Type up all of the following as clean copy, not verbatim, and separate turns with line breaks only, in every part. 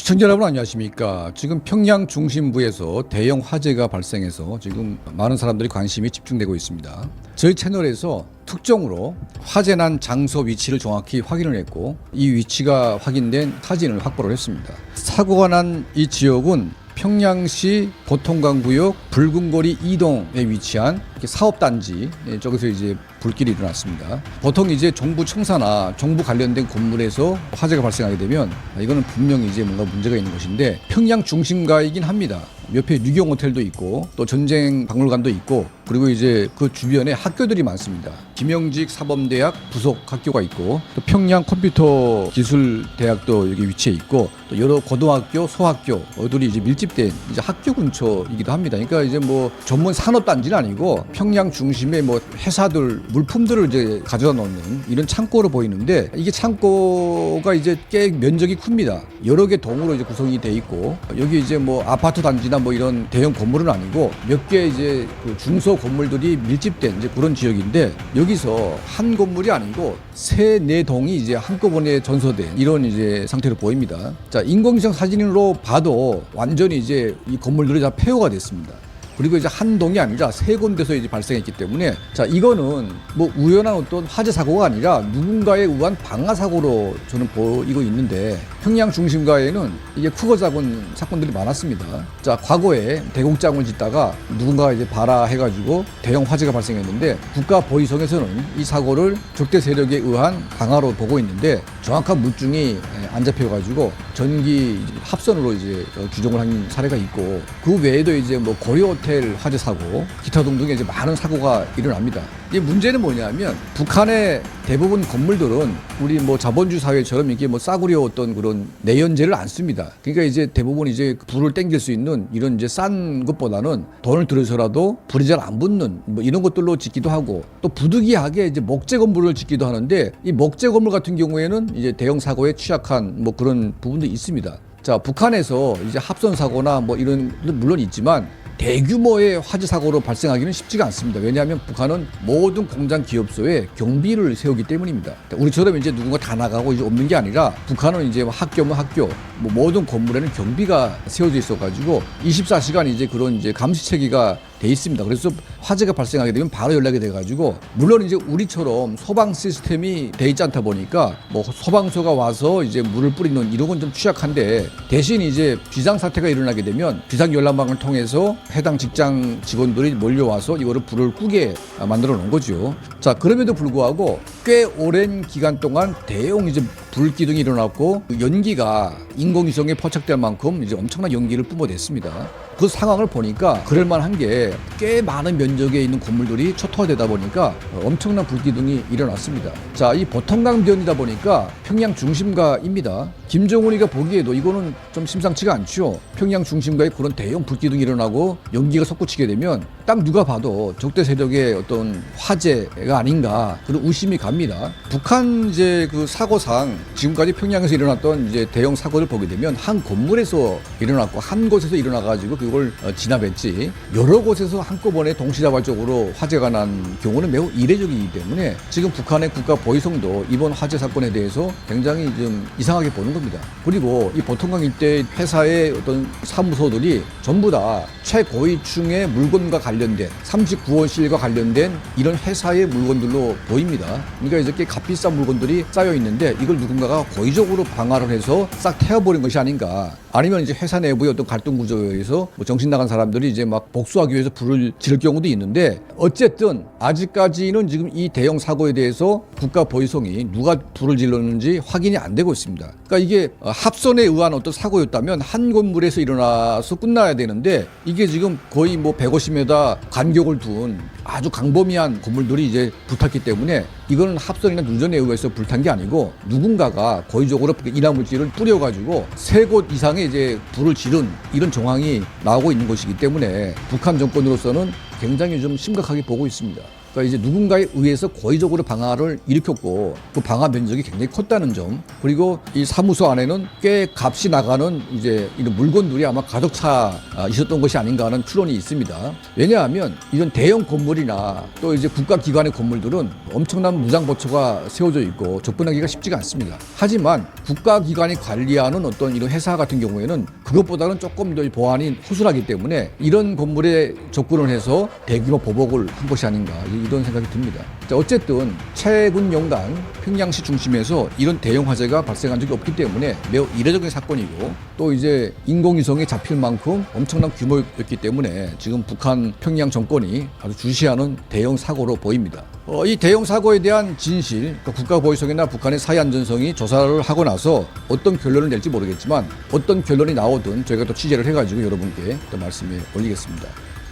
시청자 여러분 안녕하십니까. 지금 평양 중심부에서 대형 화재가 발생해서 지금 많은 사람들이 관심이 집중되고 있습니다. 저희 채널에서 특정으로 화재 난 장소 위치를 정확히 확인을 했고 이 위치가 확인된 사진을 확보를 했습니다. 사고가 난 이 지역은 평양시 보통강구역 붉은거리 2동에 위치한 사업단지 저기서 이제 불길이 일어났습니다. 보통 이제 정부 청사나 정부 관련된 건물에서 화재가 발생하게 되면 이거는 분명히 이제 뭔가 문제가 있는 것인데 평양 중심가이긴 합니다. 옆에 뉴경 호텔도 있고 또 전쟁 박물관도 있고 그리고 이제 그 주변에 학교들이 많습니다. 김영직 사범대학 부속 학교가 있고 또 평양 컴퓨터 기술대학도 여기 위치해 있고 또 여러 고등학교, 소학교들이 이제 밀집된 이제 학교 근처이기도 합니다. 그러니까 이제 뭐 전문 산업단지는 아니고 평양 중심에 뭐 회사들 물품들을 이제 가져다 놓는 이런 창고로 보이는데 이게 창고가 이제 꽤 면적이 큽니다. 여러 개 동으로 이제 구성이 돼 있고 여기 이제 뭐 아파트 단지나 뭐 이런 대형 건물은 아니고 몇 개 이제 그 중소 건물들이 밀집된 이제 그런 지역인데 여기서 한 건물이 아니고 세, 네 동이 이제 한꺼번에 전소된 이런 이제 상태로 보입니다. 자, 인공위성 사진으로 봐도 완전히 이제 이 건물들이 다 폐허가 됐습니다. 그리고 이제 한 동이 아니라 세 군데서 이제 발생했기 때문에 자 이거는 뭐 우연한 어떤 화재 사고가 아니라 누군가에 의한 방화 사고로 저는 보이고 있는데 평양 중심가에는 이게 크고 작은 사건들이 많았습니다. 자 과거에 대공장을 짓다가 누군가가 이제 발화해가지고 대형 화재가 발생했는데 국가 보위성에서는 이 사고를 적대 세력에 의한 방화로 보고 있는데 정확한 물증이 안 잡혀가지고 전기 합선으로 이제 규정을 한 사례가 있고 그 외에도 이제 뭐 고려 호텔 화재 사고, 기타 등등의 이제 많은 사고가 일어납니다. 이 문제는 뭐냐면 북한의 대부분 건물들은 우리 뭐 자본주의 사회처럼 이게 뭐 싸구려 어떤 그런 내연재를 안 씁니다. 그러니까 이제 대부분 이제 불을 땡길 수 있는 이런 이제 싼 것보다는 돈을 들여서라도 불이 잘 안 붙는 뭐 이런 것들로 짓기도 하고 또 부득이하게 이제 목재 건물을 짓기도 하는데 이 목재 건물 같은 경우에는 이제 대형 사고에 취약한 뭐 그런 부분도 있습니다. 자, 북한에서 이제 합선 사고나 뭐 이런 물론 있지만 대규모의 화재 사고로 발생하기는 쉽지가 않습니다. 왜냐하면 북한은 모든 공장 기업소에 경비를 세우기 때문입니다. 우리처럼 이제 누군가 다 나가고 이제 없는 게 아니라 북한은 이제 학교면 학교, 뭐 모든 건물에는 경비가 세워져 있어가지고 24시간 이제 그런 이제 감시 체계가 돼 있습니다. 그래서 화재가 발생하게 되면 바로 연락이 돼가지고 물론 이제 우리처럼 소방 시스템이 돼 있지 않다 보니까 뭐 소방서가 와서 이제 물을 뿌리는 이런 건 좀 취약한데 대신 이제 비상 사태가 일어나게 되면 비상 연락망을 통해서 해당 직장 직원들이 몰려와서 이거를 불을 끄게 만들어 놓은 거죠. 자 그럼에도 불구하고 꽤 오랜 기간 동안 대형 이제 불기둥이 일어났고 연기가 인공위성에 포착될 만큼 이제 엄청난 연기를 뿜어냈습니다. 그 상황을 보니까 그럴만한 게 꽤 많은 면적에 있는 건물들이 초토화되다 보니까 엄청난 불기둥이 일어났습니다. 자, 이 보통강변이다 보니까 평양 중심가입니다. 김정은이가 보기에도 이거는 좀 심상치가 않죠. 평양 중심가에 그런 대형 불기둥이 일어나고 연기가 솟구치게 되면 딱 누가 봐도 적대 세력의 어떤 화재가 아닌가 그런 의심이 갑니다. 북한 이제 그 사고상 지금까지 평양에서 일어났던 이제 대형 사고를 보게 되면 한 건물에서 일어났고 한 곳에서 일어나가지고 그걸 진압했지 여러 곳에서 한꺼번에 동시다발적으로 화재가 난 경우는 매우 이례적이기 때문에 지금 북한의 국가 보위성도 이번 화재 사건에 대해서 굉장히 좀 이상하게 보는 겁니다. 그리고 이 보통강 일대 회사의 어떤 사무소들이 전부 다 최고위층의 물건과 관련된 39호실과 관련된 이런 회사의 물건들로 보입니다. 그러니까 이제 꽤 값비싼 물건들이 쌓여 있는데 이걸 누군가가 고의적으로 방화를 해서 싹 태워버린 것이 아닌가. 아니면 이제 회사 내부의 어떤 갈등 구조에서 뭐 정신 나간 사람들이 이제 막 복수하기 위해서 불을 지를 경우도 있는데 어쨌든 아직까지는 지금 이 대형 사고에 대해서 국가 보위성이 누가 불을 질렀는지 확인이 안 되고 있습니다. 그러니까 이게 합선에 의한 어떤 사고였다면 한 건물에서 일어나서 끝나야 되는데 이게 지금 거의 뭐 150m 간격을 둔 아주 광범위한 건물들이 이제 불탔기 때문에 이거는 합선이나 누전에 의해서 불탄 게 아니고 누군가가 고의적으로 인화물질을 뿌려가지고 세 곳 이상의 이제 불을 지른 이런 정황이 나오고 있는 것이기 때문에 북한 정권으로서는 굉장히 좀 심각하게 보고 있습니다. 그러니까 이제 누군가에 의해서 고의적으로 방화를 일으켰고 그 방화 면적이 굉장히 컸다는 점, 그리고 이 사무소 안에는 꽤 값이 나가는 이제 이런 물건들이 아마 가득차 있었던 것이 아닌가 하는 추론이 있습니다. 왜냐하면 이런 대형 건물이나 또 이제 국가기관의 건물들은 엄청난 무장보초가 세워져 있고 접근하기가 쉽지가 않습니다. 하지만 국가기관이 관리하는 어떤 이런 회사 같은 경우에는 그것보다는 조금 더 보안이 허술하기 때문에 이런 건물에 접근을 해서 대규모 보복을 한 것이 아닌가 이런 생각이 듭니다. 자, 어쨌든 최근 연간 평양시 중심에서 이런 대형 화재가 발생한 적이 없기 때문에 매우 이례적인 사건이고, 또 이제 인공위성이 잡힐 만큼 엄청난 규모였기 때문에 지금 북한 평양 정권이 아주 주시하는 대형 사고로 보입니다. 이 대형 사고에 대한 진실, 그러니까 국가보위성이나 북한의 사회안전성이 조사를 하고 나서 어떤 결론을 낼지 모르겠지만 어떤 결론이 나오든 저희가 또 취재를 해가지고 여러분께 또 말씀에 올리겠습니다.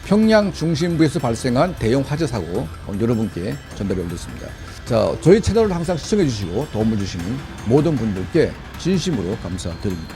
평양 중심부에서 발생한 대형 화재 사고 여러분께 전달해 올렸습니다. 자, 저희 채널을 항상 시청해 주시고 도움을 주시는 모든 분들께 진심으로 감사드립니다.